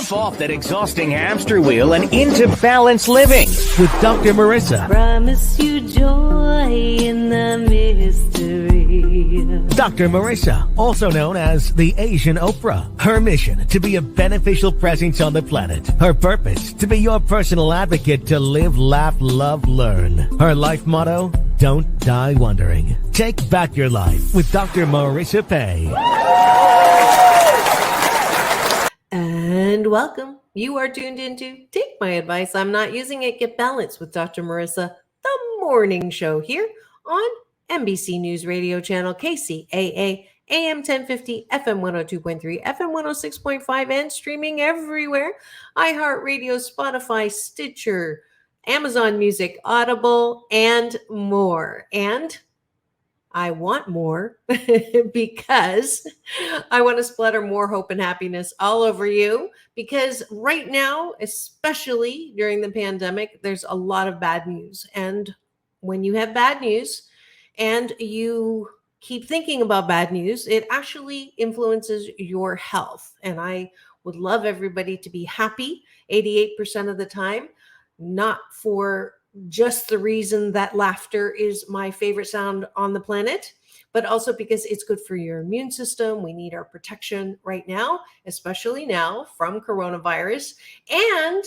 Jump off that exhausting hamster wheel and into balanced living with Dr. Marissa. Promise you joy in the mystery. Dr. Marissa, also known as the Asian Oprah. Her mission, to be a beneficial presence on the planet. Her purpose, to be your personal advocate to live, laugh, love, learn. Her life motto, don't die wondering. Take back your life with Dr. Marissa Pay. And welcome. You are tuned into Take My Advice. I'm Not Using It. Get Balanced with Dr. Marissa, the morning show here on NBC News Radio Channel KCAA, AM 1050, FM 102.3, FM 106.5, and streaming everywhere. iHeartRadio, Spotify, Stitcher, Amazon Music, Audible, and more. And I want more because I want to splatter more hope and happiness all over you. Because right now, especially during the pandemic, there's a lot of bad news. And when you have bad news and you keep thinking about bad news, it actually influences your health. And I would love everybody to be happy 88% of the time, not for just the reason that laughter is my favorite sound on the planet, but also because it's good for your immune system. We need our protection right now, especially now from coronavirus. And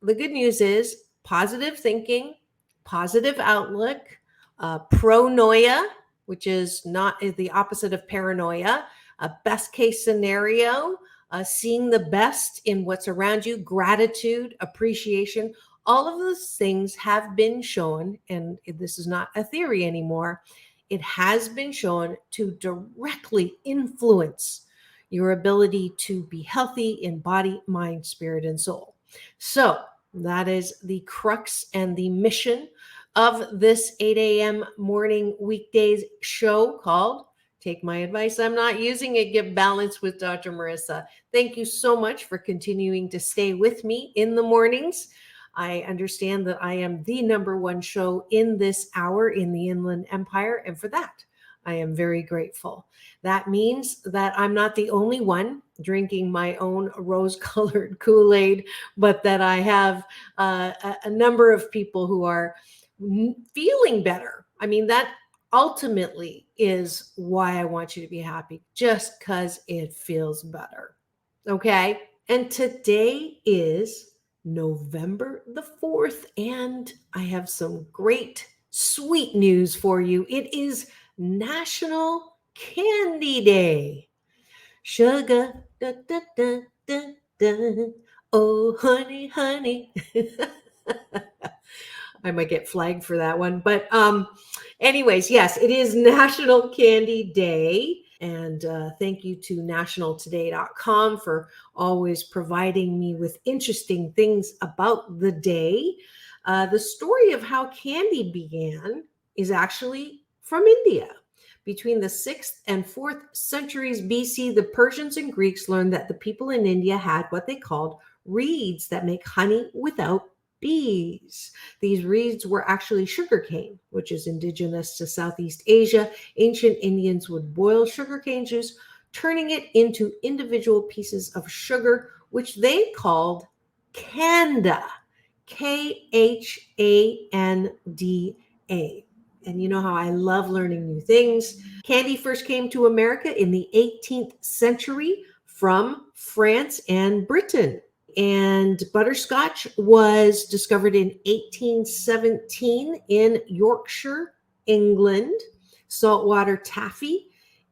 the good news is positive thinking, positive outlook, pronoia, which is not the opposite of paranoia, a best case scenario, seeing the best in what's around you, gratitude, appreciation. All of those things have been shown, and this is not a theory anymore, it has been shown to directly influence your ability to be healthy in body, mind, spirit, and soul. So that is the crux and the mission of this 8 a.m. morning weekdays show called Take My Advice. I'm Not Using It. Get Balanced with Dr. Marissa. Thank you so much for continuing to stay with me in the mornings. I understand that I am the number one show in this hour in the Inland Empire, and for that, I am very grateful. That means that I'm not the only one drinking my own rose-colored Kool-Aid, but that I have a number of people who are feeling better. I mean, that ultimately is why I want you to be happy, just because it feels better. Okay? And today is November the 4th, and I have some great sweet news for you. It is National Candy Day. Sugar, da, da, da, da, da. Oh, honey, honey. I might get flagged for that one. But anyways, yes, it is National Candy Day. And thank you to nationaltoday.com for always providing me with interesting things about the day. The story of how candy began is actually from India. Between the 6th and 4th centuries BC, the Persians and Greeks learned that the people in India had what they called reeds that make honey without bees. These reeds were actually sugarcane, which is indigenous to Southeast Asia. Ancient Indians would boil sugarcane juice, turning it into individual pieces of sugar, which they called kanda, Khanda. And you know how I love learning new things. Candy first came to America in the 18th century from France and Britain. And butterscotch was discovered in 1817 in Yorkshire, England. Saltwater taffy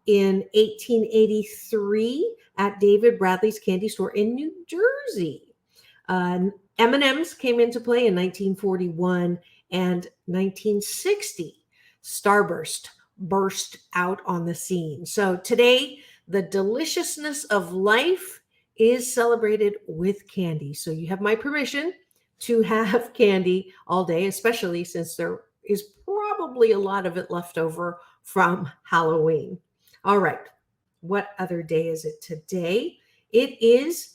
in 1883 at David Bradley's candy store in New Jersey. M&Ms came into play in 1941 and 1960. Starburst burst out on the scene. So today, the deliciousness of life is celebrated with candy. So you have my permission to have candy all day, especially since there is probably a lot of it left over from Halloween. All right. What other day is it today? It is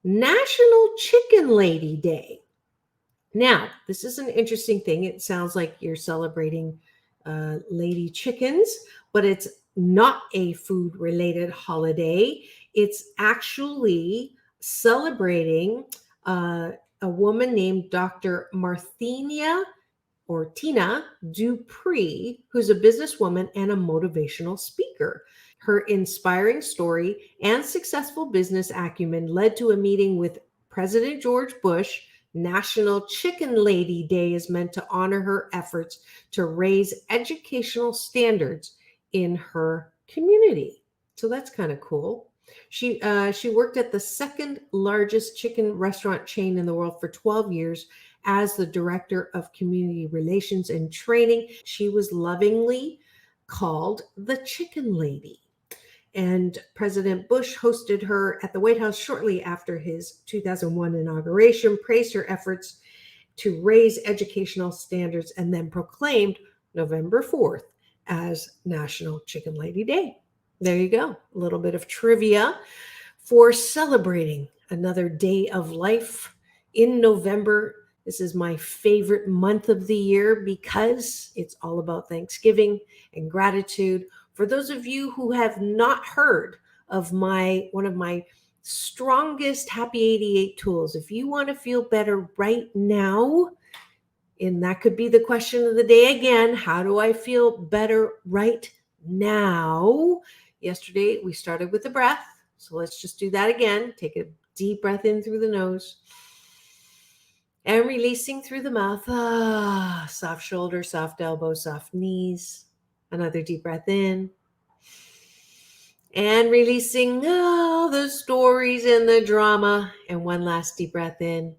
National Chicken Lady Day. Now, this is an interesting thing. It sounds like you're celebrating lady chickens, but it's not a food-related holiday. It's actually celebrating a woman named Dr. Tina Dupree, who's a businesswoman and a motivational speaker. Her inspiring story and successful business acumen led to a meeting with President George Bush. National Chicken Lady Day is meant to honor her efforts to raise educational standards in her community. So that's kind of cool. She worked at the second largest chicken restaurant chain in the world for 12 years as the director of community relations and training. She was lovingly called the Chicken Lady. And President Bush hosted her at the White House shortly after his 2001 inauguration, praised her efforts to raise educational standards, and then proclaimed November 4th as National Chicken Lady Day. There you go. A little bit of trivia for celebrating another day of life in November. This is my favorite month of the year because it's all about Thanksgiving and gratitude. For those of you who have not heard of one of my strongest Happy 88 tools, if you want to feel better right now, and that could be the question of the day again, how do I feel better right now? Yesterday, we started with the breath. So let's just do that again. Take a deep breath in through the nose and releasing through the mouth. Soft shoulder, soft elbow, soft knees. Another deep breath in and releasing all the stories and the drama. And one last deep breath in.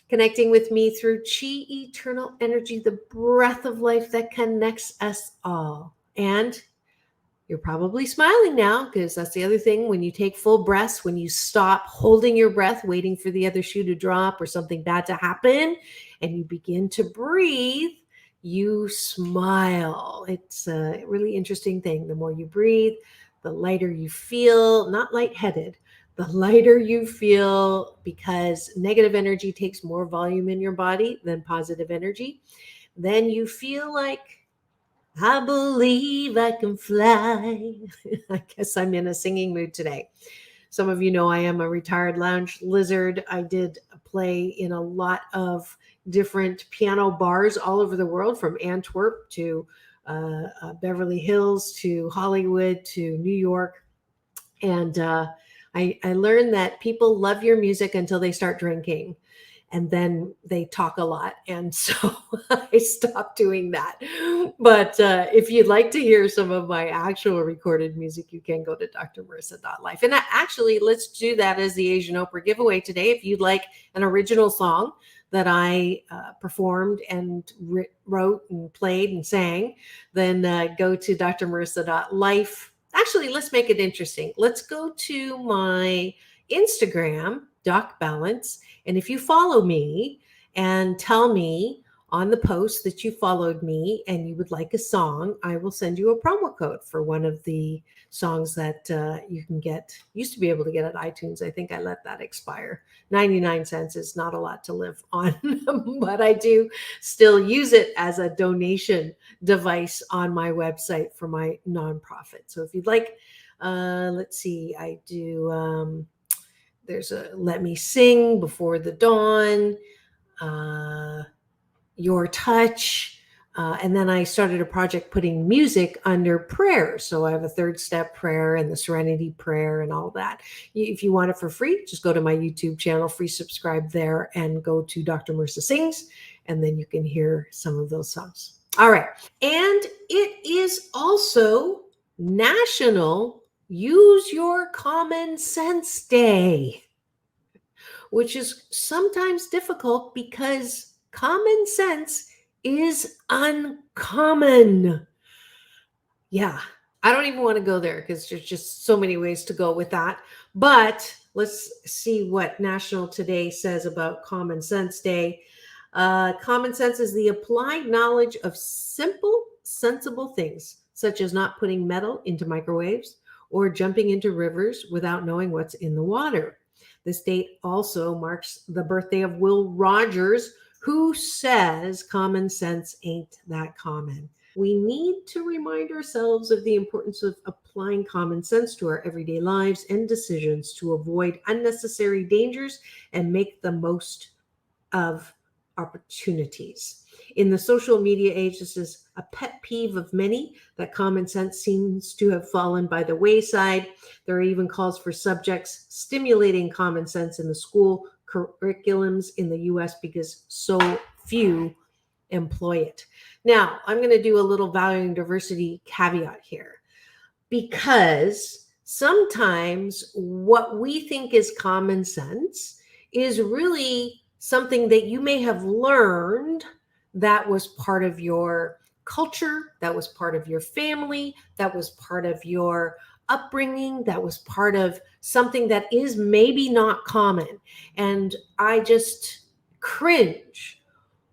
Connecting with me through Chi Eternal Energy, the breath of life that connects us all. And you're probably smiling now because that's the other thing. When you take full breaths, when you stop holding your breath, waiting for the other shoe to drop or something bad to happen, and you begin to breathe, you smile. It's a really interesting thing. The more you breathe, the lighter you feel, not lightheaded, the lighter you feel, because negative energy takes more volume in your body than positive energy. Then you feel like, I believe I can fly. I guess I'm in a singing mood today. Some of you know I am a retired lounge lizard. I did play in a lot of different piano bars all over the world, from Antwerp to Beverly Hills to Hollywood to New York. And I learned that people love your music until they start drinking. And then they talk a lot. And so I stopped doing that. But if you'd like to hear some of my actual recorded music, you can go to drmarissa.life. And actually, let's do that as the Asian Oprah giveaway today. If you'd like an original song that I performed and wrote and played and sang, then go to drmarissa.life. Actually, let's make it interesting. Let's go to my Instagram, Doc Balance. And if you follow me and tell me on the post that you followed me and you would like a song, I will send you a promo code for one of the songs that you can get. Used to be able to get at iTunes. I think I let that expire. 99 cents is not a lot to live on, but I do still use it as a donation device on my website for my nonprofit. So if you'd like, let's see, I do... there's a Let Me Sing, Before the Dawn, Your Touch. And then I started a project putting music under prayer. So I have a third step prayer and the serenity prayer and all that. If you want it for free, just go to my YouTube channel, free subscribe there, and go to Dr. Marissa Sings, and then you can hear some of those songs. All right. And it is also National Use Your Common Sense Day, which is sometimes difficult because common sense is uncommon. Yeah, I don't even want to go there because there's just so many ways to go with that. But let's see what National Today says about Common Sense Day. Common sense is the applied knowledge of simple, sensible things, such as not putting metal into microwaves or jumping into rivers without knowing what's in the water. This date also marks the birthday of Will Rogers, who says common sense ain't that common. We need to remind ourselves of the importance of applying common sense to our everyday lives and decisions to avoid unnecessary dangers and make the most of opportunities. In the social media age, this is a pet peeve of many that common sense seems to have fallen by the wayside. There are even calls for subjects stimulating common sense in the school curriculums in the US because so few employ it. Now, I'm going to do a little valuing diversity caveat here because sometimes what we think is common sense is really something that you may have learned that was part of your culture, that was part of your family, that was part of your upbringing, that was part of something that is maybe not common. And I just cringe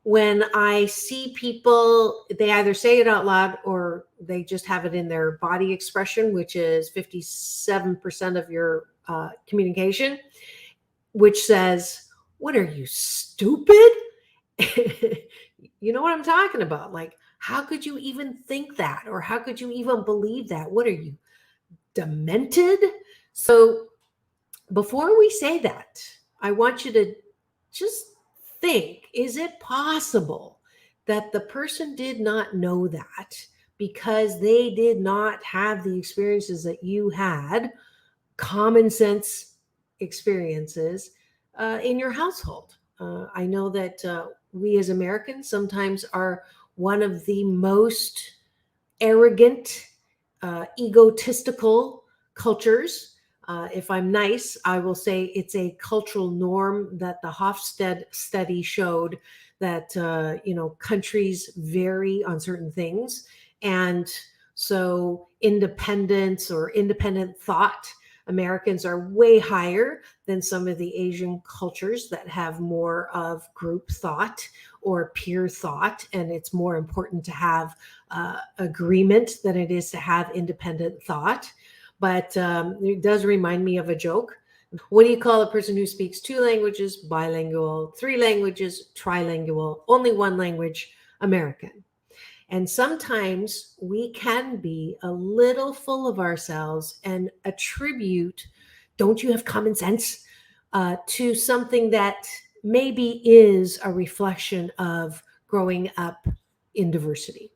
when I see people, they either say it out loud or they just have it in their body expression, which is 57% of your communication, which says, "What are you, stupid?" You know what I'm talking about? Like, how could you even think that? Or how could you even believe that? What are you, demented? So before we say that, I want you to just think, is it possible that the person did not know that because they did not have the experiences that you had, common sense experiences in your household? I know that we as Americans sometimes are one of the most arrogant, egotistical cultures. If I'm nice, I will say it's a cultural norm that the Hofstede study showed that, countries vary on certain things. And so independence or independent thought, Americans are way higher than some of the Asian cultures that have more of group thought or peer thought. And it's more important to have agreement than it is to have independent thought. But it does remind me of a joke. What do you call a person who speaks 2 languages? Bilingual. 3 languages? Trilingual. Only 1 language? American. And sometimes we can be a little full of ourselves and attribute, "Don't you have common sense?" To something that maybe is a reflection of growing up in diversity.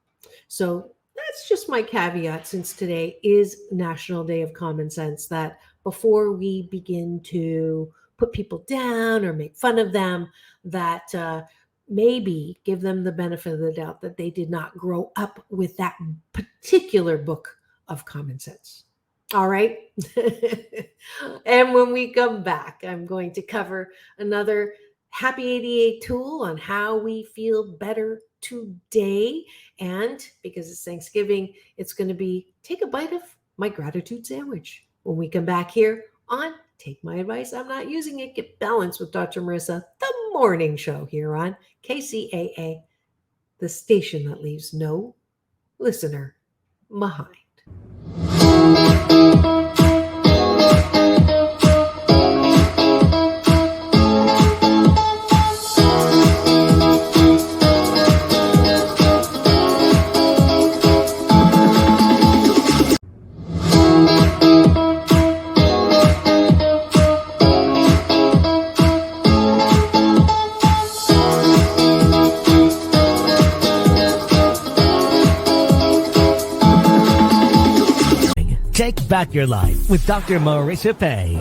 So that's just my caveat, since today is National Day of Common Sense, that before we begin to put people down or make fun of them, that maybe give them the benefit of the doubt that they did not grow up with that particular book of common sense. All right. And when we come back, I'm going to cover another Happy 88 tool on how we feel better today. And because it's Thanksgiving, it's going to be take a bite of my gratitude sandwich when we come back here on Take My Advice, I'm Not Using It, Get Balanced with Dr. Marissa, the morning show here on KCAA, the station that leaves no listener behind. Take back your life with Dr. Marissa Pay.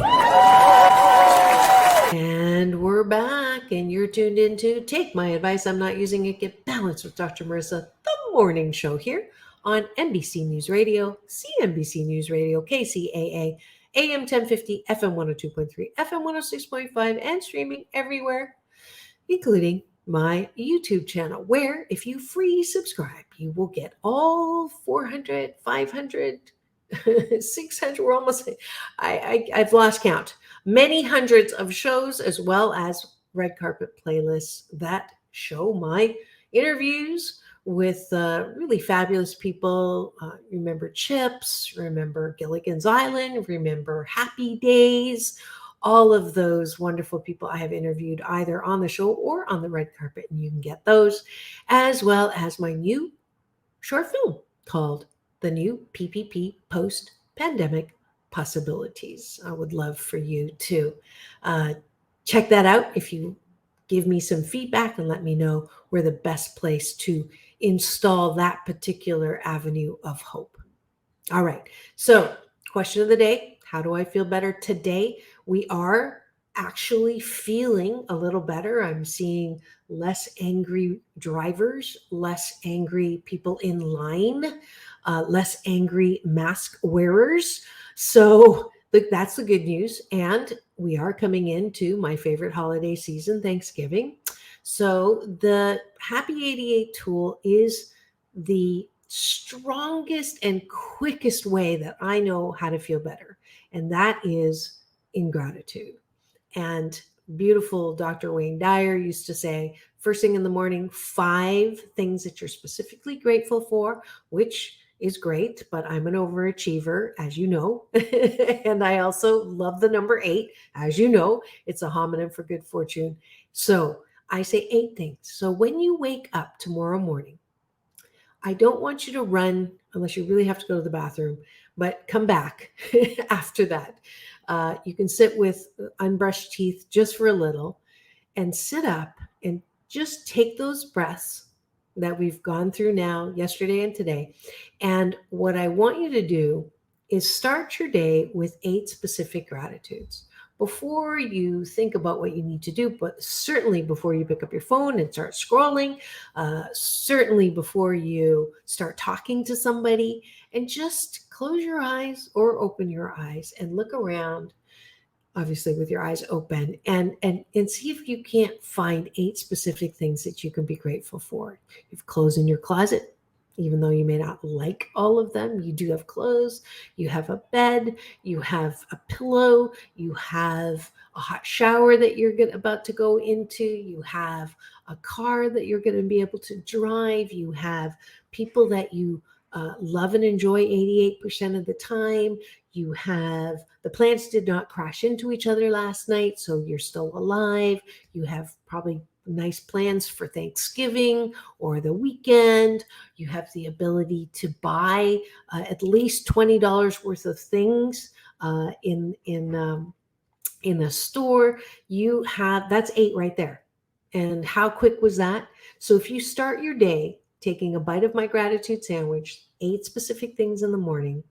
And we're back, and you're tuned into Take My Advice, I'm Not Using It, Get Balanced with Dr. Marissa, the morning show here on NBC News Radio, CNBC News Radio, KCAA, AM 1050, FM 102.3, FM 106.5, and streaming everywhere, including my YouTube channel, where if you free subscribe, you will get all 400, 500, 600, we're almost, I've lost count. Many hundreds of shows, as well as red carpet playlists that show my interviews with really fabulous people. Remember Chips, remember Gilligan's Island, remember Happy Days, all of those wonderful people I have interviewed either on the show or on the red carpet, and you can get those, as well as my new short film called The New PPP Post Pandemic Possibilities. I would love for you to uh, check that out. If you give me some feedback and let me know where the best place to install that particular avenue of hope. All right. So, question of the day: how do I feel better today? We are actually feeling a little better. I'm seeing less angry drivers, less angry people in line, less angry mask wearers. So, that's the good news. And we are coming into my favorite holiday season, Thanksgiving. So, the Happy 88 tool is the strongest and quickest way that I know how to feel better, and that is in gratitude. And beautiful Dr. Wayne Dyer used to say, first thing in the morning, 5 things that you're specifically grateful for, which is great, but I'm an overachiever, as you know. And I also love the number 8, as you know. It's a homonym for good fortune. So I say 8 things. So when you wake up tomorrow morning, I don't want you to run unless you really have to go to the bathroom, but come back after that. You can sit with unbrushed teeth just for a little and sit up and just take those breaths that we've gone through now, yesterday and today. And what I want you to do is start your day with 8 specific gratitudes before you think about what you need to do, but certainly before you pick up your phone and start scrolling, certainly before you start talking to somebody, and just close your eyes or open your eyes and look around, obviously with your eyes open, and see if you can't find 8 specific things that you can be grateful for. You have clothes in your closet. Even though you may not like all of them, you do have clothes, you have a bed, you have a pillow, you have a hot shower that you're about to go into, you have a car that you're going to be able to drive, you have people that you love and enjoy 88% of the time. You have the plants did not crash into each other last night, so you're still alive. You have probably nice plans for Thanksgiving or the weekend. You have the ability to buy at least $20 worth of things in a store. You have, that's 8 right there. And how quick was that? So if you start your day taking a bite of my gratitude sandwich, 8 specific things in the morning,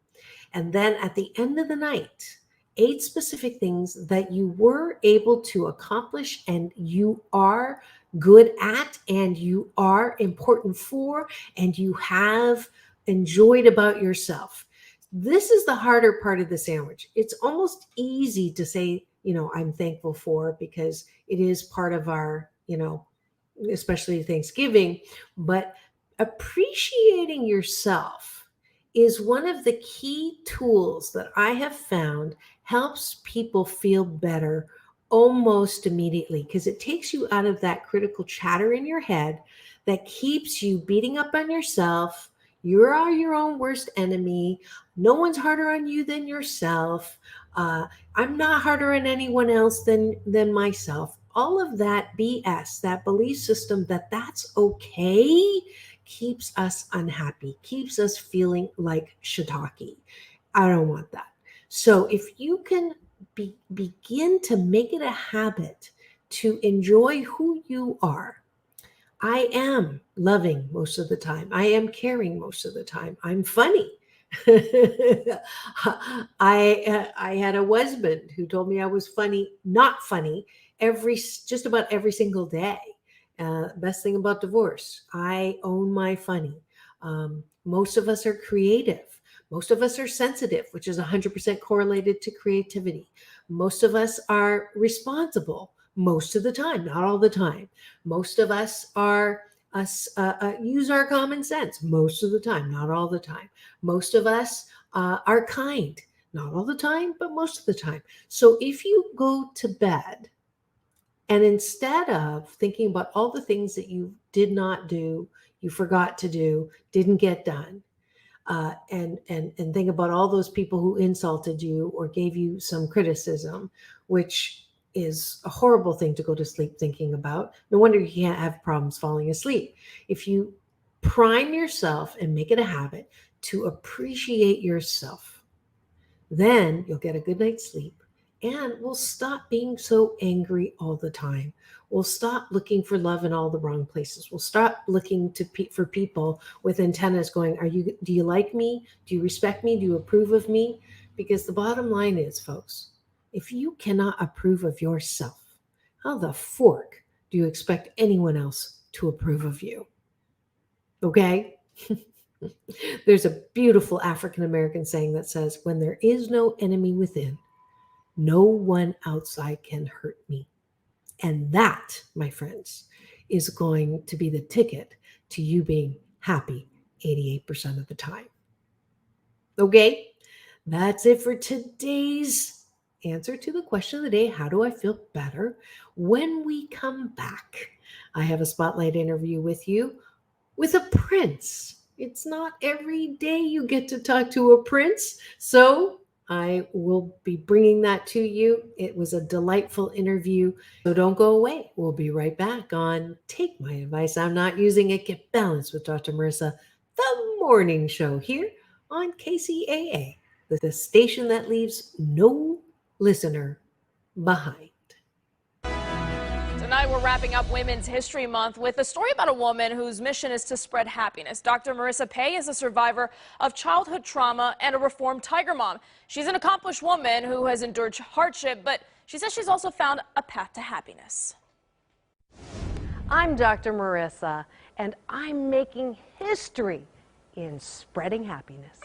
and then at the end of the night, 8 specific things that you were able to accomplish and you are good at and you are important for and you have enjoyed about yourself. This is the harder part of the sandwich. It's almost easy to say, I'm thankful for, because it is part of our, especially Thanksgiving, but appreciating yourself is one of the key tools that I have found helps people feel better almost immediately, because it takes you out of that critical chatter in your head that keeps you beating up on yourself. You are your own worst enemy. No one's harder on you than yourself. I'm not harder on anyone else than myself. All of that BS, that belief system that that's okay, keeps us unhappy, keeps us feeling like shiitake. I don't want that. So if you can begin to make it a habit to enjoy who you are. I am loving most of the time. I am caring most of the time. I'm funny. I had a husband who told me I was funny, not funny, just about every single day. Best thing about divorce, I own my funny. Most of us are creative. Most of us are sensitive, which is 100% correlated to creativity. Most of us are responsible most of the time, not all the time. Most of us use our common sense most of the time, not all the time. Most of us are kind, not all the time, but most of the time. So if you go to bed and instead of thinking about all the things that you did not do, you forgot to do, didn't get done, and think about all those people who insulted you or gave you some criticism, which is a horrible thing to go to sleep thinking about. No wonder you can't have problems falling asleep. If you Prime yourself and make it a habit to appreciate yourself. Then you'll get a good night's sleep and we'll stop being so angry all the time. We'll stop looking for love in all the wrong places. We'll stop looking for people with antennas going, do you like me? Do you respect me? Do you approve of me? Because the bottom line is, folks, if you cannot approve of yourself, how the fork do you expect anyone else to approve of you? Okay? There's a beautiful African-American saying that says, when there is no enemy within, no one outside can hurt me. And that, my friends, is going to be the ticket to you being happy 88% of the time. Okay? That's it for today's answer to the question of the day. How do I feel better? When we come back, I have a spotlight interview with you with a prince. It's not every day you get to talk to a prince. So I will be bringing that to you. It was a delightful interview. So don't go away. We'll be right back on Take My Advice. I'm Not Using It. Get Balanced with Dr. Marissa, the morning show here on KCAA, the station that leaves no listener behind. Tonight, we're wrapping up Women's History Month with a story about a woman whose mission is to spread happiness. Dr. Marissa Pei is a survivor of childhood trauma and a reformed tiger mom. She's an accomplished woman who has endured hardship, but she says she's also found a path to happiness. I'm Dr. Marissa, and I'm making history in spreading happiness.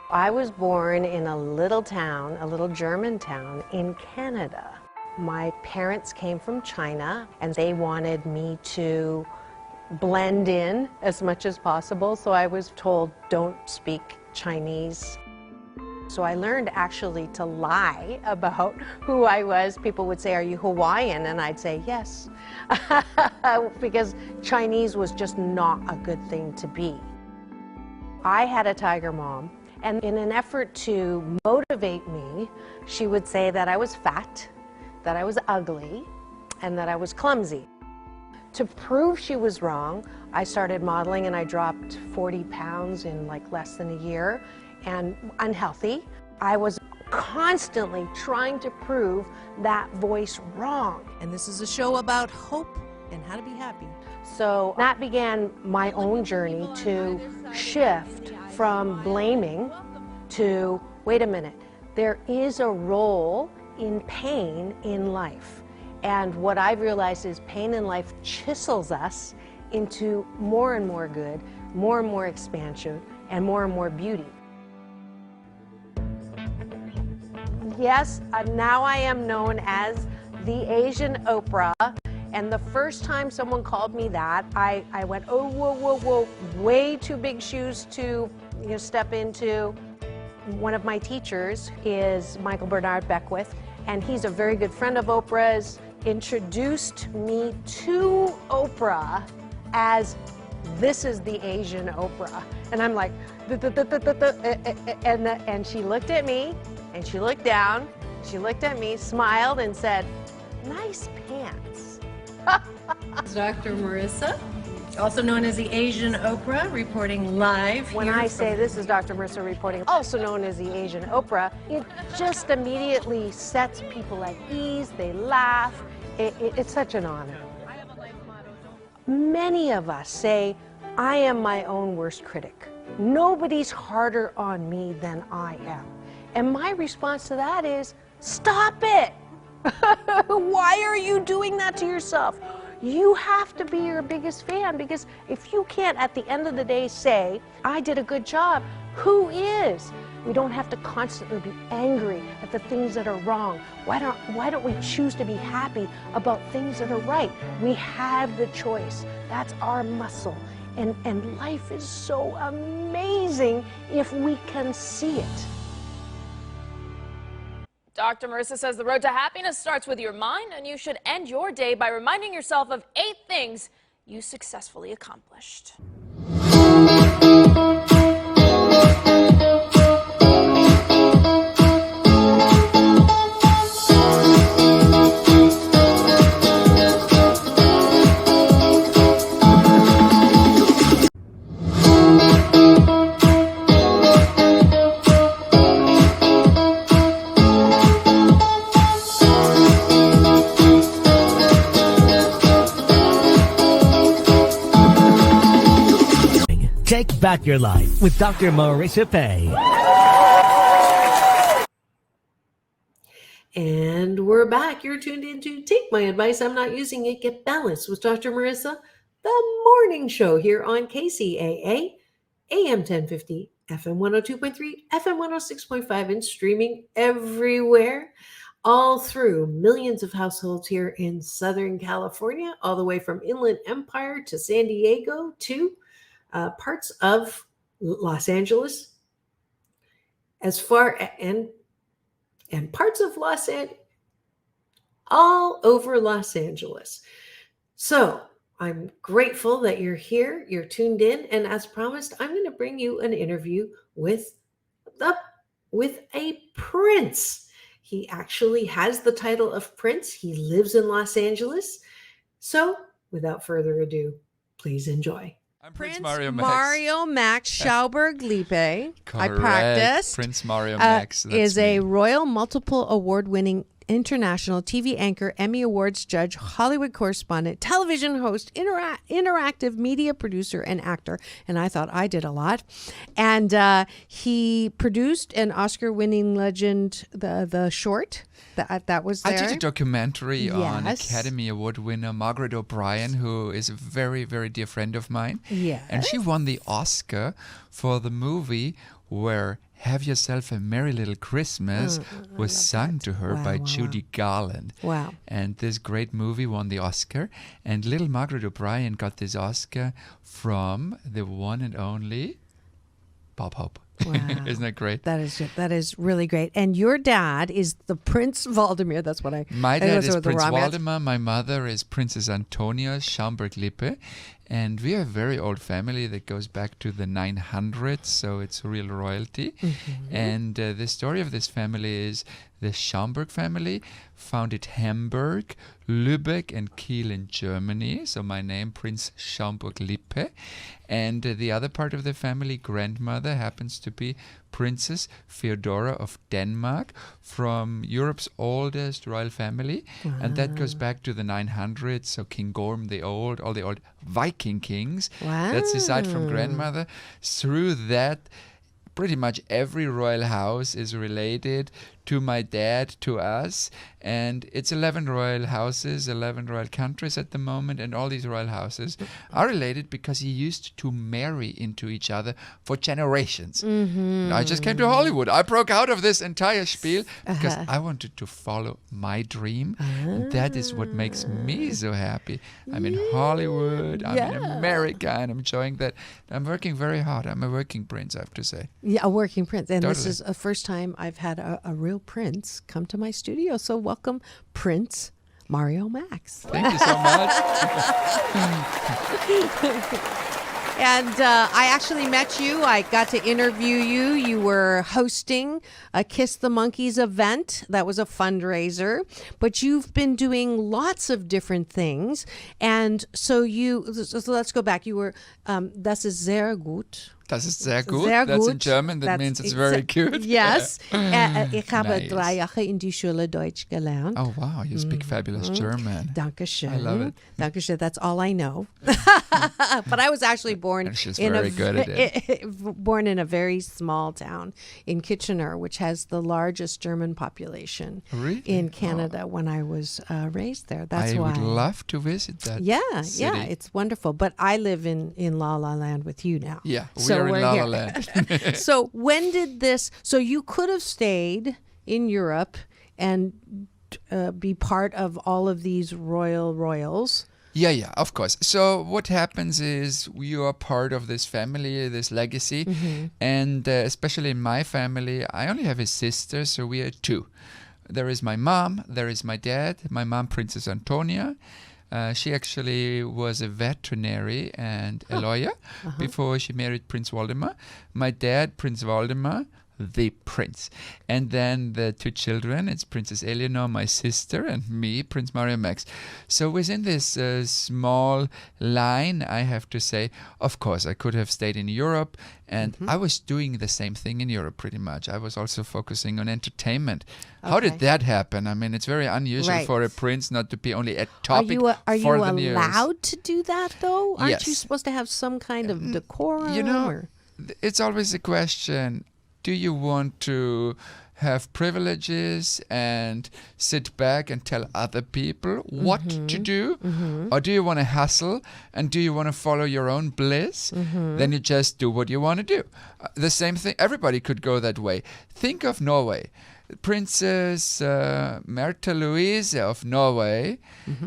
I was born in a little town, a little German town in Canada. My parents came from China, and they wanted me to blend in as much as possible, so I was told, don't speak Chinese. So I learned actually to lie about who I was. People would say, are you Hawaiian? And I'd say, yes, because Chinese was just not a good thing to be. I had a tiger mom, and in an effort to motivate me, she would say that I was fat, that I was ugly, and that I was clumsy. To prove she was wrong, I started modeling and I dropped 40 pounds in like less than a year, and unhealthy. I was constantly trying to prove that voice wrong. And this is a show about hope and how to be happy. So that began my own journey to shift from blaming to, wait a minute, there is a role in pain in life. And what I've realized is pain in life chisels us into more and more good, more and more expansion, and more beauty. Yes, now I am known as the Asian Oprah. And the first time someone called me that, I went, oh, whoa, way too big shoes to step into. One of my teachers is Michael Bernard Beckwith, and he's a very good friend of Oprah's, introduced me to Oprah as, this is the Asian Oprah. And I'm like, and she looked at me, and she looked down, she looked at me, smiled, and said, nice pants. Dr. Marissa, also known as the Asian Oprah, reporting live. When I say this is Dr. Marissa reporting, also known as the Asian Oprah, it just immediately sets people at ease. They laugh. It's such an honor. Many of us say, I am my own worst critic. Nobody's harder on me than I am. And my response to that is, stop it. Why are you doing that to yourself? You have to be your biggest fan, because if you can't at the end of the day say, I did a good job, who is? We don't have to constantly be angry at the things that are wrong. Why don't we choose to be happy about things that are right? We have the choice. That's our muscle. And life is so amazing if we can see it. Dr. Marissa says the road to happiness starts with your mind, and you should end your day by reminding yourself of 8 things you successfully accomplished. Back Your Life with Dr. Marissa Pay. And we're back. You're tuned in to Take My Advice. I'm Not Using It. Get Balanced with Dr. Marissa, the morning show here on KCAA, AM 1050, FM 102.3, FM 106.5, and streaming everywhere, all through millions of households here in Southern California, all the way from Inland Empire to San Diego to parts of Los Angeles, as far and parts of Los Angeles, all over Los Angeles. So I'm grateful that you're here, you're tuned in, and as promised, I'm going to bring you an interview with a prince. He actually has the title of prince. He lives in Los Angeles. So without further ado, please enjoy. I'm Prince Mario Max Schauberg Lippe. I Correct. practiced. Prince Mario Max. That's is me. a Royal Multiple Award-winning international TV anchor, Emmy Awards judge, Hollywood correspondent, television host, interactive media producer, and actor. And I thought I did a lot. And he produced an Oscar-winning Legend, the short that was there. I did a documentary on Yes. Academy Award winner Margaret O'Brien, who is a very, very dear friend of mine. Yes. And she won the Oscar for the movie where Have Yourself a Merry Little Christmas was sung to her by Judy Garland. Wow. And this great movie won the Oscar. And little Margaret O'Brien got this Oscar from the one and only Bob Hope. Wow. Isn't that great? That is really great. And your dad is the Prince Valdemir. That's what My dad is Prince Valdemar. Waldemar. My mother is Princess Antonia Schaumburg Lippe. And we are a very old family that goes back to the 900s, so it's real royalty. Mm-hmm. And the story of this family is the Schaumburg family founded Hamburg, Lübeck, and Kiel in Germany. So my name, Prince Schaumburg Lippe. And the other part of the family, grandmother, happens to be Princess Feodora of Denmark from Europe's oldest royal family. And that goes back to the 900s. So King Gorm the Old, all the old Viking kings. Wow. That's aside from grandmother. Through that, pretty much every royal house is related to my dad, to us. And it's 11 royal houses, 11 royal countries at the moment. And all these royal houses are related because he used to marry into each other for generations. Mm-hmm. I just came to Hollywood. I broke out of this entire spiel because I wanted to follow my dream. And that is what makes me so happy. I'm in Hollywood. I'm in America. And I'm enjoying that. I'm working very hard. I'm a working prince, I have to say. Yeah, a working prince. And this Totally. is the first time I've had a real prince come to my studio. So welcome, Prince Mario Max. Thank you so much. And I actually met you. I got to interview you. You were hosting a Kiss the Monkeys event. That was a fundraiser. But you've been doing lots of different things. And so let's go back. You were, das ist sehr gut. Das ist sehr gut. Sehr That's in gut. German. That means it's very good. Yes. Ich habe Nice. 3 Jahre in die Schule Deutsch gelernt. Oh, wow. You speak fabulous German. Dankeschön. I love it. Dankeschön. That's all I know. But I was actually born And she's in very good at it. born in a very small town in Kitchener, which has the largest German population Really? in Canada. When I was raised there, that's I why. would love to visit that city. Yeah, it's wonderful. But I live in La La Land with you now. Yeah, So we're in we're La La here. Land. So when did this? So you could have stayed in Europe and be part of all of these royals. Yeah, of course. So what happens is you are part of this family, this legacy. And especially in my family, I only have a sister, so we are two. There is my mom, there is my dad, my mom, Princess Antonia. She actually was a veterinary and a lawyer before she married Prince Waldemar. My dad, Prince Waldemar, the prince. And then the 2 children, it's Princess Eleanor, my sister, and me, Prince Mario Max. So within this small line, I have to say, of course, I could have stayed in Europe, and I was doing the same thing in Europe pretty much. I was also focusing on entertainment. How did that happen? I mean, it's very unusual for a prince not to be only a topic Are for you the news. allowed to do that, though? Aren't Yes. you supposed to have some kind of decorum? You know, or? it's always a question. Do you want to have privileges and sit back and tell other people what to do? Or do you want to hustle, and do you want to follow your own bliss? Then you just do what you want to do. The same thing, everybody could go that way. Think of Norway. Princess Märtha Louise of Norway,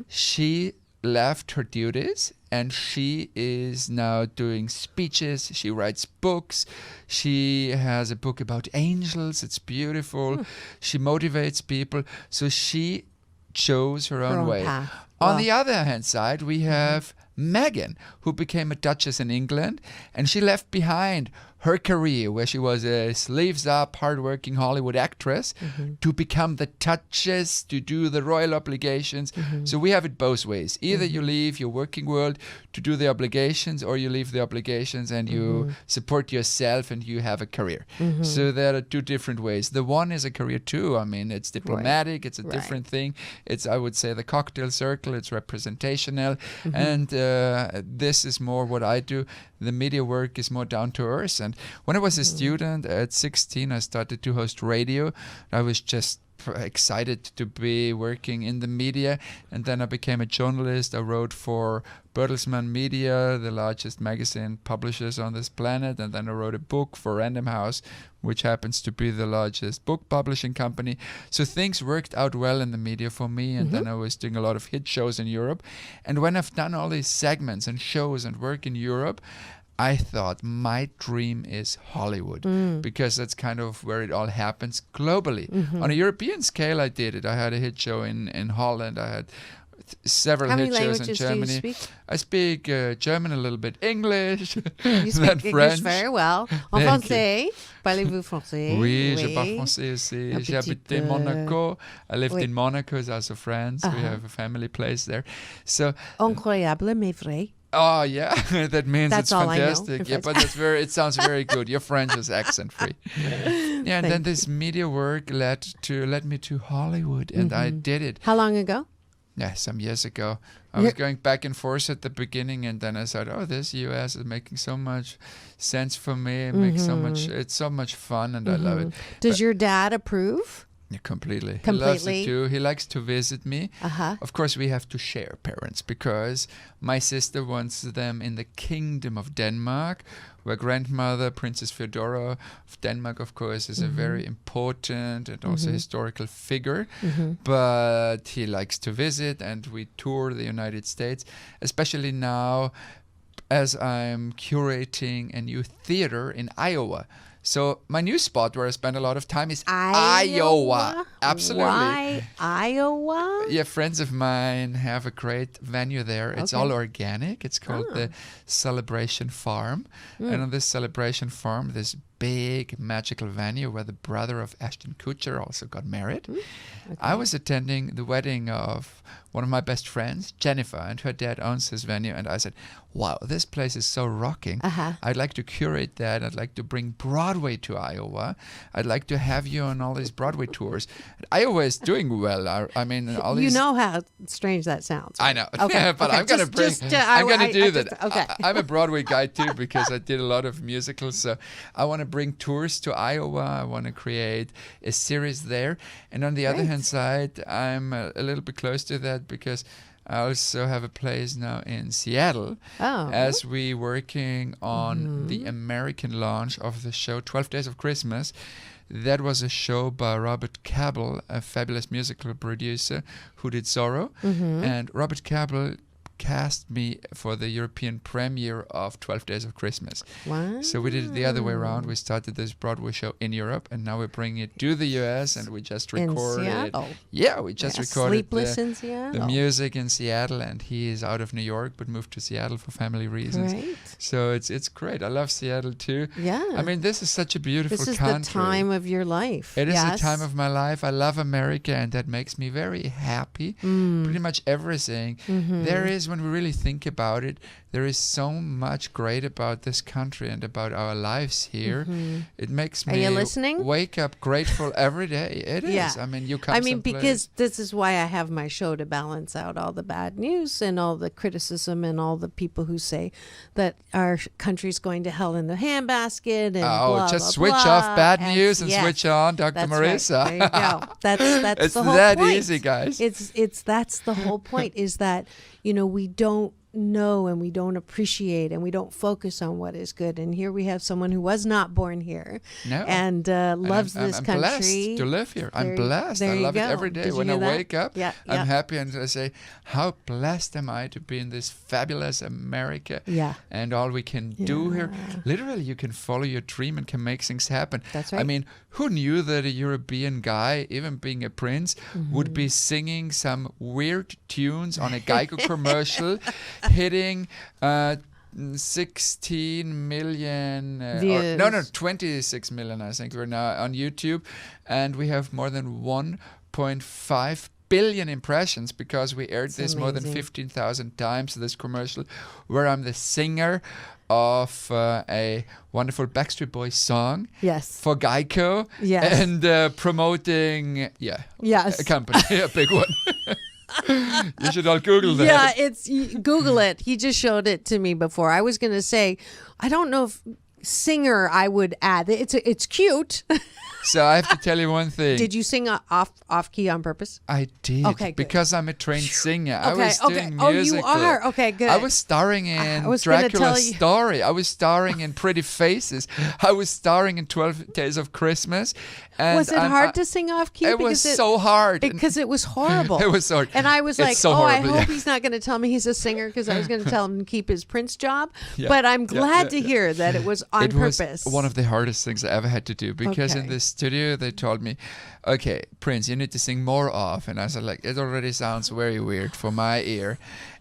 she left her duties and she is now doing speeches. She writes books. She has a book about angels. It's beautiful. She motivates people. So she chose her own way. Path. On the other hand side, we have Meghan, who became a duchess in England, and she left behind her career, where she was a sleeves-up, hard-working Hollywood actress, to become the duchess, to do the royal obligations. So we have it both ways. Either you leave your working world to do the obligations, or you leave the obligations and you support yourself and you have a career. So there are 2 different ways. The one is a career too. I mean, it's diplomatic. It's a different thing. It's, I would say, the cocktail circle. It's representational. And this is more what I do. The media work is more down to earth. And when I was a student at 16, I started to host radio. I was just excited to be working in the media, and then I became a journalist. I wrote for Bertelsmann Media, the largest magazine publishers on this planet, and then I wrote a book for Random House, which happens to be the largest book publishing company. So things worked out well in the media for me, and then I was doing a lot of hit shows in Europe. And when I've done all these segments and shows and work in Europe, I thought my dream is Hollywood, because that's kind of where it all happens globally. On a European scale, I did it. I had a hit show in Holland. I had several hit shows in Germany. How many languages do you speak? I speak German, a little bit English, You then speak English French. very well. En Thank français? Parlez-vous français? Oui, je parle français aussi. Un J'ai petit habité peu. Monaco. I lived Oui. in Monaco as also France. We have a family place there. So Incroyable, mais vrai. oh yeah, that means That's it's all I know fantastic. in Yeah, French. but that's very. It sounds very good. Your French is accent free. Yeah, and then this media work led me to Hollywood, and I did it. How long ago? Yeah, some years ago. I was going back and forth at the beginning, and then I said, "Oh, this U.S. is making so much sense for me. It makes so much. It's so much fun, and I love it." Does your dad approve? Yeah, completely. He loves it too. He likes to visit me. Of course, we have to share parents, because my sister wants them in the Kingdom of Denmark, where grandmother, Princess Feodora of Denmark, of course, is a very important and also historical figure. But he likes to visit, and we tour the United States, especially now as I'm curating a new theater in Iowa. So my new spot where I spend a lot of time is Iowa. Absolutely. Why Iowa? Yeah, friends of mine have a great venue there. It's all organic. It's called the Celebration Farm. And on this Celebration Farm, this big magical venue where the brother of Ashton Kutcher also got married. I was attending the wedding of one of my best friends, Jennifer, and her dad owns this venue. And I said, wow, this place is so rocking. I'd like to curate that. I'd like to bring Broadway to Iowa. I'd like to have you on all these Broadway tours. Iowa is doing well. I mean, all these... You know how strange that sounds. I know. Okay. But okay. I'm going to bring... I'm going to do that. Okay. I'm a Broadway guy too, because I did a lot of musicals. So I want to bring tours to Iowa. I want to create a series there. And on the other hand side, I'm a little bit close to that, because I also have a place now in Seattle as we working on the American launch of the show 12 Days of Christmas. That was a show by Robert Cable, a fabulous musical producer who did Zorro. And Robert Cable cast me for the European premiere of 12 Days of Christmas. Wow. So we did it the other way around. We started this Broadway show in Europe, and now we're bringing it to the US, and we just recorded. In Seattle. Yeah, we just recorded Sleepless in Seattle. the music in Seattle, and he is out of New York but moved to Seattle for family reasons. Right. So it's great. I love Seattle too. Yeah. I mean, this is such a beautiful This is country. the time of your life. It is Yes. the time of my life. I love America, and that makes me very happy. Pretty much everything. There is, when we really think about it, there is so much great about this country and about our lives here. It makes me you listening? wake up grateful every day. It is. Yeah. I mean, you come I mean, someplace- because this is why I have my show, to balance out all the bad news and all the criticism and all the people who say that our country's going to hell in the handbasket and blah, just blah, switch blah. off bad news and yes, switch on Dr. that's Marissa. Right. There you go. That's It's the whole that point. easy, guys. It's that's the whole point, is that, we don't know and we don't appreciate and we don't focus on what is good. And here we have someone who was not born here and loves I'm, this I'm country. blessed to live here. I'm blessed. There I you love it go. every day. Did you When I hear that? wake up, Yeah, I'm yeah. happy, and I say, how blessed am I to be in this fabulous America. Yeah. And all we can do here, literally, you can follow your dream and can make things happen. That's I right. mean, who knew that a European guy, even being a prince, would be singing some weird tunes on a Geico commercial, hitting 16 million, Views. 26 million, I think we're now on YouTube, and we have more than 1.5 billion impressions because we aired this more than amazing. 15,000 times, this commercial, where I'm the singer of a wonderful Backstreet Boys song Yes. for Geico, Yes. and promoting, Yes. a company, a big one. You should all Google that. Yeah, Google it. He just showed it to me before. I was going to say, I don't know if singer I would add. It's cute. So I have to tell you one thing. Did you sing off key on purpose? I did. Okay, good. Because I'm a trained singer. I Okay, was okay. doing Oh, you musical. are? Okay, good. I was starring in was gonna tell Dracula's you- Story. I was starring in Pretty Faces. I was starring in 12 Days of Christmas. And Was it hard to sing off key? It was so hard. Because it was horrible. It was so hard. And I was It's like, so I horrible, hope yeah. he's not going to tell me he's a singer, because I was going to tell him to keep his Prince job. Yeah, But I'm yeah, glad yeah, to yeah. hear that it was on It was purpose. one of the hardest things I ever had to do, because in Okay. the studio they told me, okay, Prince, you need to sing more off. And I said, like, it already sounds very weird for my ear.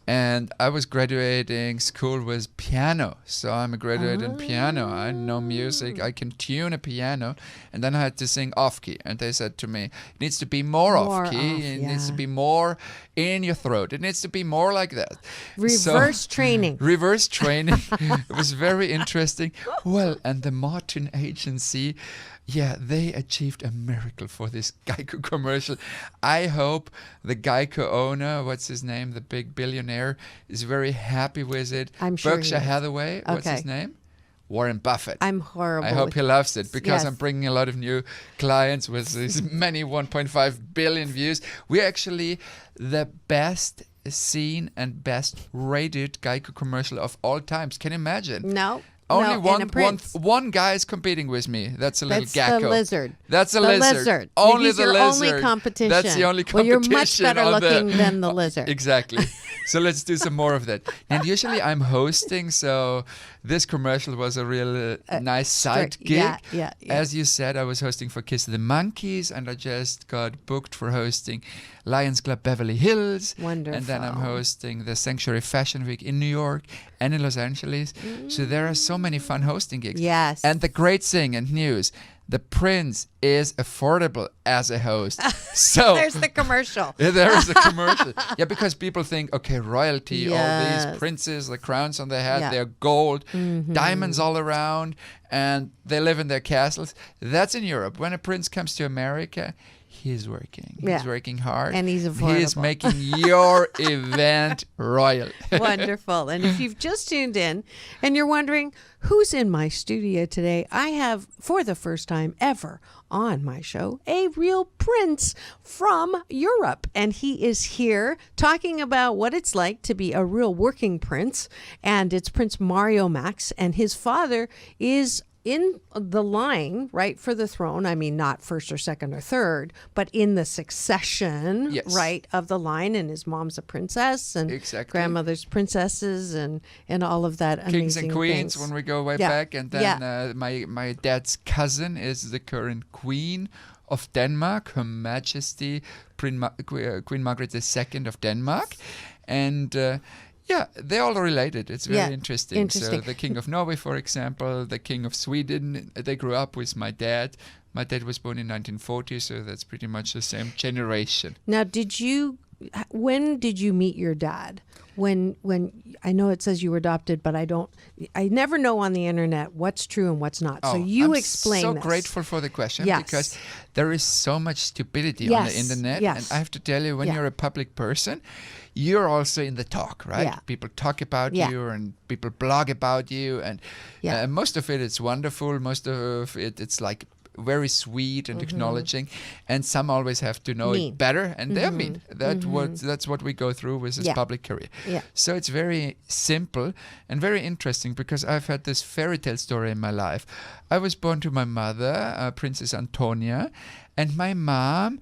And I was graduating school with piano. So I'm a graduate in piano. I know music. I can tune a piano. And then I had to sing off key. And they said to me, it needs to be more off key. off, It needs to yeah. be more in your throat. It needs to be more like that. Reverse training. Reverse training. It was very interesting. Well, and the Martin Agency, they achieved a miracle for this Geico commercial. I hope the Geico owner, what's his name, the big billionaire, is very happy with it. I'm sure he Berkshire is. Hathaway, what's Okay. his name? Warren Buffett. I'm horrible. I hope he loves it, because Yes. I'm bringing a lot of new clients with these many 1.5 billion views. We're actually the best seen and best rated Geico commercial of all times. Can you imagine? No. Only no, and a Prince. one guy is competing with me. That's a little That's gecko. the lizard. That's a The lizard. Only He's the your lizard. only competition. That's the only Well, competition. you're much better on looking the, than the lizard. Exactly. So let's do some more of that. And usually I'm hosting, so this commercial was a real nice side straight- gig. yeah. As you said, I was hosting for Kiss the Monkeys, and I just got booked for hosting Lions Club Beverly Hills. And then I'm Wonderful. hosting the Sanctuary Fashion Week in New York and in Los Angeles. So there are so many fun hosting gigs. Yes. And the great thing and news, the Prince is affordable as a host. So There's the commercial. yeah, there is a commercial. Yeah, because people think, okay, royalty, all Yes. these princes, the crowns on their head, Yeah. they're gold, diamonds all around, and they live in their castles. That's in Europe. When a prince comes to America, he's working. Yeah. He's working hard. And he's He is affordable. making your event royal. Wonderful. And if you've just tuned in and you're wondering who's in my studio today, I have, for the first time ever on my show, a real prince from Europe. And he is here talking about what it's like to be a real working prince. And it's Prince Mario Max. And his father is in the line, right, for the throne, I mean, not first or second or third, but in the succession, Yes. right, of the line, and his mom's a princess and Exactly. grandmother's princesses and all of that amazing Kings and queens things. when we go way Yeah. back. And then my dad's cousin is the current queen of Denmark, Her Majesty Queen Margaret II of Denmark. And they're all related. It's very interesting. So the King of Norway, for example, the King of Sweden, they grew up with my dad. My dad was born in 1940, so that's pretty much the same generation. Now, when did you meet your dad? When I know it says you were adopted, but I never know on the internet what's true and what's not. So you explain I'm so this. grateful for the question Yes. because there is so much stupidity on the internet. Yes. And I have to tell you, when you're a public person, you're also in the talk, right? Yeah. People talk about you and people blog about you. And most of it is wonderful. Most of it, it's like very sweet and acknowledging, and some always have to know it better, and they're mean. That's what we go through with this public career. Yeah. So it's very simple and very interesting because I've had this fairy tale story in my life. I was born to my mother, Princess Antonia, and my mom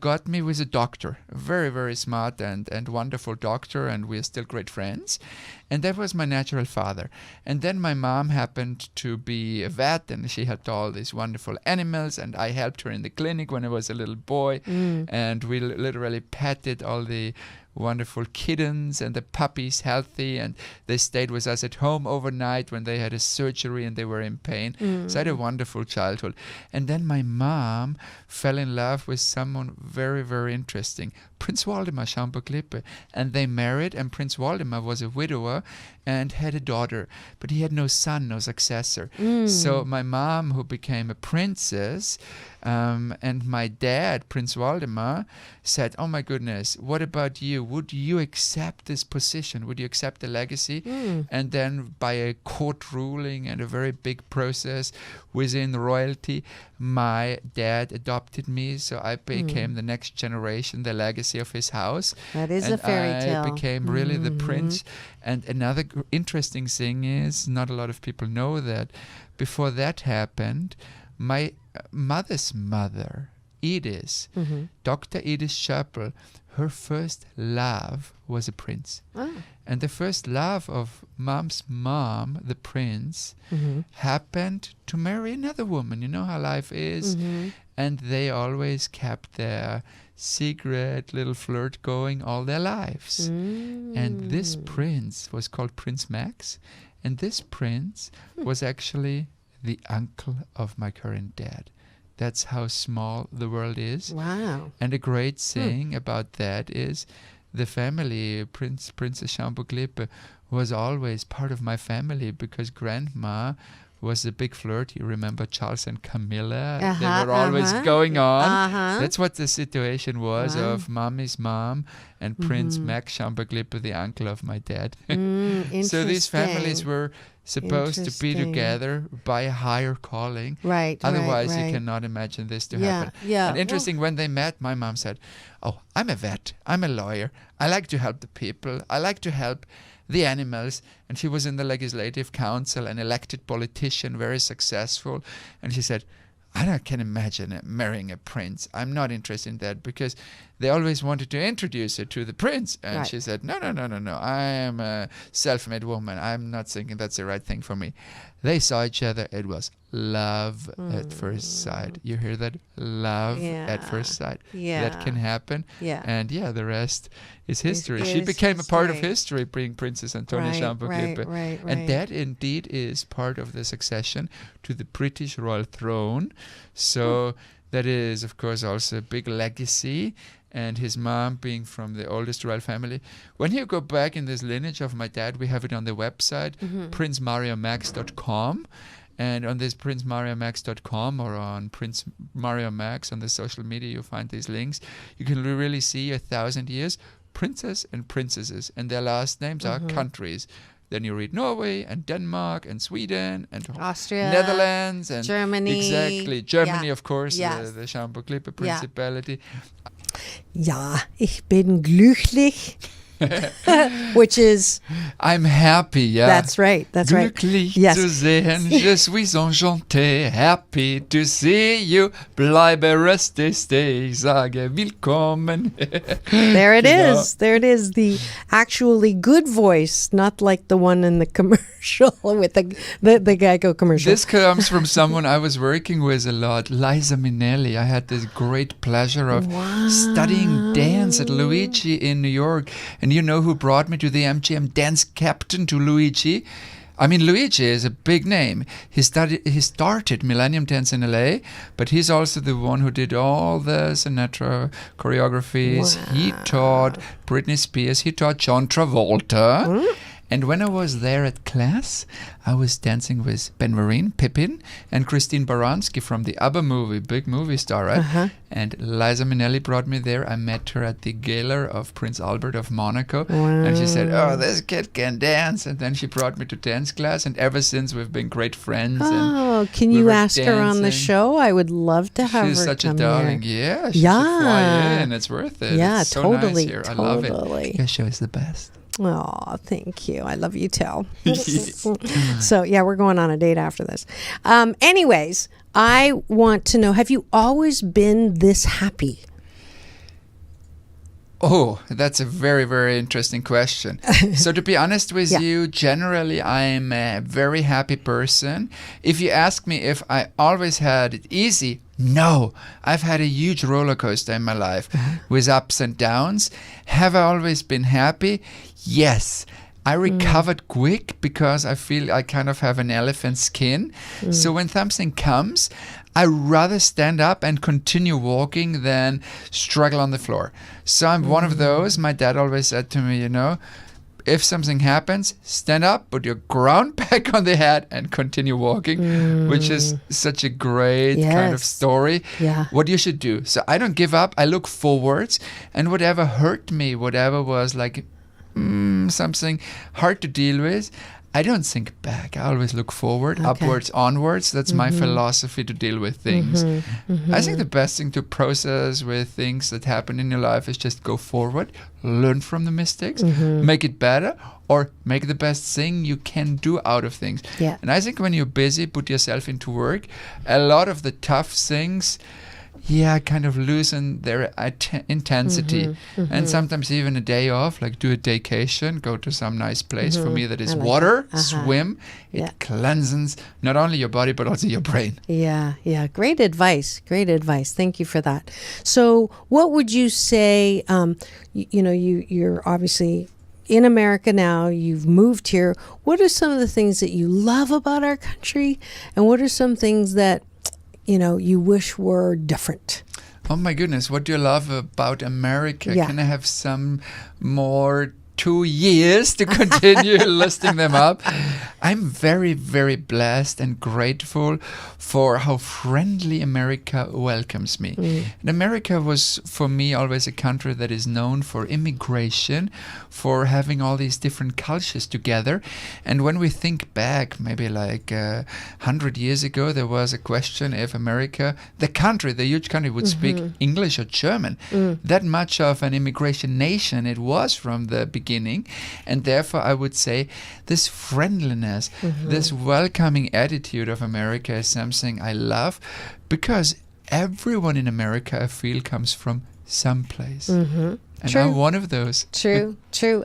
got me with a doctor, a very, very smart and wonderful doctor, and we're still great friends. And that was my natural father. And then my mom happened to be a vet, and she had all these wonderful animals, and I helped her in the clinic when I was a little boy, and we literally petted all the wonderful kittens and the puppies healthy, and they stayed with us at home overnight when they had a surgery and they were in pain. So I had a wonderful childhood. And then my mom fell in love with someone very, very interesting, Prince Waldemar Schaumburg-Lippe, and they married, and Prince Waldemar was a widower and had a daughter, but he had no son, no successor. So my mom, who became a princess, and my dad, Prince Waldemar, said, "Oh my goodness, what about you? Would you accept this position? Would you accept the legacy?" And then by a court ruling and a very big process within royalty, my dad adopted me, so I became the next generation, the legacy of his house. That is a fairy tale. I became really the prince. And another interesting thing is, not a lot of people know that, before that happened, my mother's mother, Edith, Dr. Edith Schöppel, her first love was a prince. And the first love of mom's mom, the prince, happened to marry another woman. You know how life is. And they always kept their secret little flirt going all their lives. And this prince was called Prince Max. And this prince was actually the uncle of my current dad. That's how small the world is. Wow. And a great thing about that is the family, Princess Schaumburg-Lippe, was always part of my family because grandma was a big flirt. You remember Charles and Camilla? They were always going on. That's what the situation was of mommy's mom and Prince Max Schaumburg-Lippe, the uncle of my dad. So these families were supposed to be together by a higher calling. Right. Otherwise, you cannot imagine this to happen. Yeah. And interesting, when they met, my mom said, "Oh, I'm a vet. I'm a lawyer. I like to help the people. I like to help the animals." And she was in the legislative council, an elected politician, very successful. And she said, "I can imagine marrying a prince. I'm not interested in that," because they always wanted to introduce her to the prince. And she said, no. I am a self-made woman. I'm not thinking that's the right thing for me. They saw each other. It was love at first sight. You hear that? Love at first sight. That can happen. And the rest is history. She became a part of history, being Princess Antonia Schaumburg-Lippe. And that indeed is part of the succession to the British royal throne. So that is, of course, also a big legacy. And his mom being from the oldest royal family. When you go back in this lineage of my dad, we have it on the website, princemariomax.com. And on this princemariomax.com or on Prince Mario Max on the social media, you'll find these links. You can really see 1,000 years, princes and princesses, and their last names are countries. Then you read Norway and Denmark and Sweden and Austria, Netherlands and Germany. Exactly. Germany, of course, the Schaumburg-Lippe Principality. Ja, ich bin glücklich which is... I'm happy, yeah. That's right. That's right. Glücklich Yes. zu sehen, je suis enchanté, happy to see you, bleibe reste, stay, sage willkommen. There it is. There it is. The actually good voice, not like the one in the commercial with the Geico commercial. This comes from someone I was working with a lot, Liza Minnelli. I had this great pleasure of studying dance at Luigi in New York. And you know who brought me to the MGM dance captain to Luigi? I mean, Luigi is a big name. He started Millennium Dance in LA, but he's also the one who did all the Sinatra choreographies. Wow. He taught Britney Spears. He taught John Travolta. And when I was there at class, I was dancing with Ben Vereen, Pippin, and Christine Baranski from the ABBA movie, big movie star, right? And Liza Minnelli brought me there. I met her at the gala of Prince Albert of Monaco. And she said, oh, this kid can dance. And then she brought me to dance class. And ever since, we've been great friends. Oh, can you ask her on the show? I would love to have her She's such a come darling. here. Yeah, she should fly in. It's worth it. Yeah, it's so totally. nice here. I love it. Totally. Your show is the best. Oh, thank you. I love you too. So, yeah, we're going on a date after this. Anyways, I want to know, have you always been this happy? Oh, that's a very, very interesting question. So to be honest with you, generally I'm a very happy person. If you ask me if I always had it easy, no. I've had a huge roller coaster in my life with ups and downs. Have I always been happy? Yes. I recovered quick because I feel I kind of have an elephant skin. So when something comes, I rather stand up and continue walking than struggle on the floor. So I'm one of those. My dad always said to me, you know, if something happens, stand up, put your ground back on the head and continue walking, which is such a great kind of story. Yeah. What you should do. So I don't give up. I look forwards, and whatever hurt me, whatever was like something hard to deal with, I don't think back. I always look forward, upwards, onwards. That's my philosophy to deal with things. I think the best thing to process with things that happen in your life is just go forward, learn from the mistakes, make it better, or make the best thing you can do out of things. Yeah. And I think when you're busy, put yourself into work, a lot of the tough things kind of loosen their intensity. And sometimes even a day off, like do a daycation, go to some nice place. For me, that is water, swim. It cleanses not only your body, but also your brain. Yeah. Great advice. Thank you for that. So what would you say, you're obviously in America now, you've moved here. What are some of the things that you love about our country? And what are some things that you wish were different? Oh my goodness, what do you love about America? Yeah. Can I have some more 2 years to continue listing them up? I'm very, very blessed and grateful for how friendly America welcomes me. And America was, for me, always a country that is known for immigration, for having all these different cultures together. And when we think back, maybe like 100 years ago, there was a question if America, the huge country, would speak English or German. That much of an immigration nation it was from the beginning. And therefore, I would say this friendliness, this welcoming attitude of America is something I love, because everyone in America, I feel, comes from someplace. And I'm one of those. True.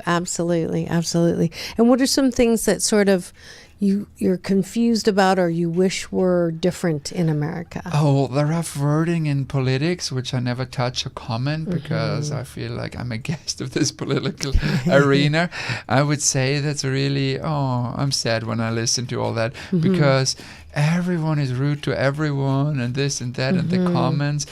Absolutely. And what are some things that sort of you're confused about or you wish were different in America? Oh, the rough wording in politics, which I never touch or comment because I feel like I'm a guest of this political arena. I would say that's really, I'm sad when I listen to all that because everyone is rude to everyone and this and that and the comments.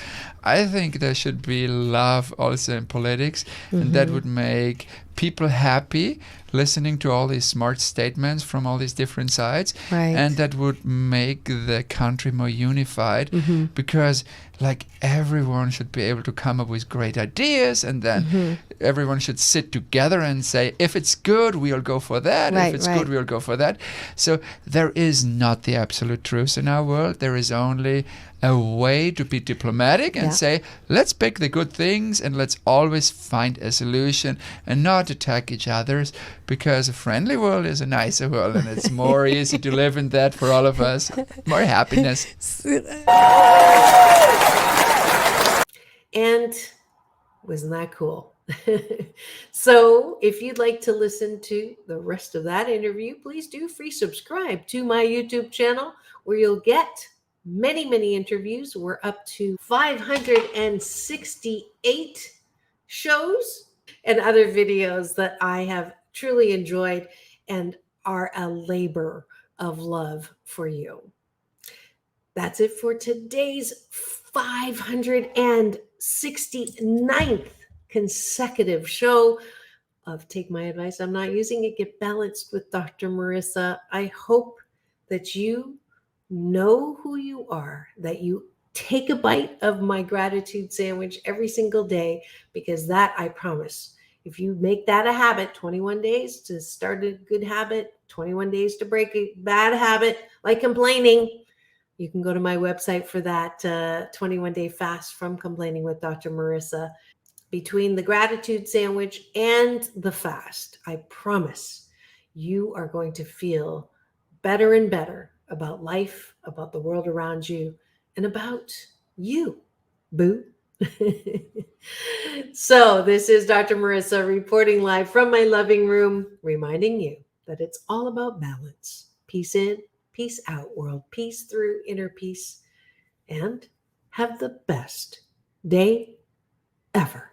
I think there should be love also in politics, and that would make people happy listening to all these smart statements from all these different sides, and that would make the country more unified because like everyone should be able to come up with great ideas, and then everyone should sit together and say, if it's good, we'll go for that. Right, if it's right. good, we'll go for that. So there is not the absolute truth in our world. There is only a way to be diplomatic and say, let's pick the good things and let's always find a solution and not attack each other, because a friendly world is a nicer world, and it's more easy to live in that for all of us. More happiness. And wasn't that cool? So if you'd like to listen to the rest of that interview, please do free subscribe to my YouTube channel, where you'll get many, many interviews. We're up to 568 shows and other videos that I have truly enjoyed and are a labor of love for you. That's it for today's 569th consecutive show of Take My Advice. I'm Not Using It. Get Balanced with Dr. Marissa. I hope that you know who you are, that you take a bite of my gratitude sandwich every single day, because that, I promise, if you make that a habit, 21 days to start a good habit, 21 days to break a bad habit, like complaining, you can go to my website for that 21-day fast from complaining with Dr. Marissa. Between the gratitude sandwich and the fast, I promise you are going to feel better and better about life, about the world around you, and about you, boo. So this is Dr. Marissa reporting live from my loving room, reminding you that it's all about balance. Peace in, peace out, world peace through inner peace, and have the best day ever.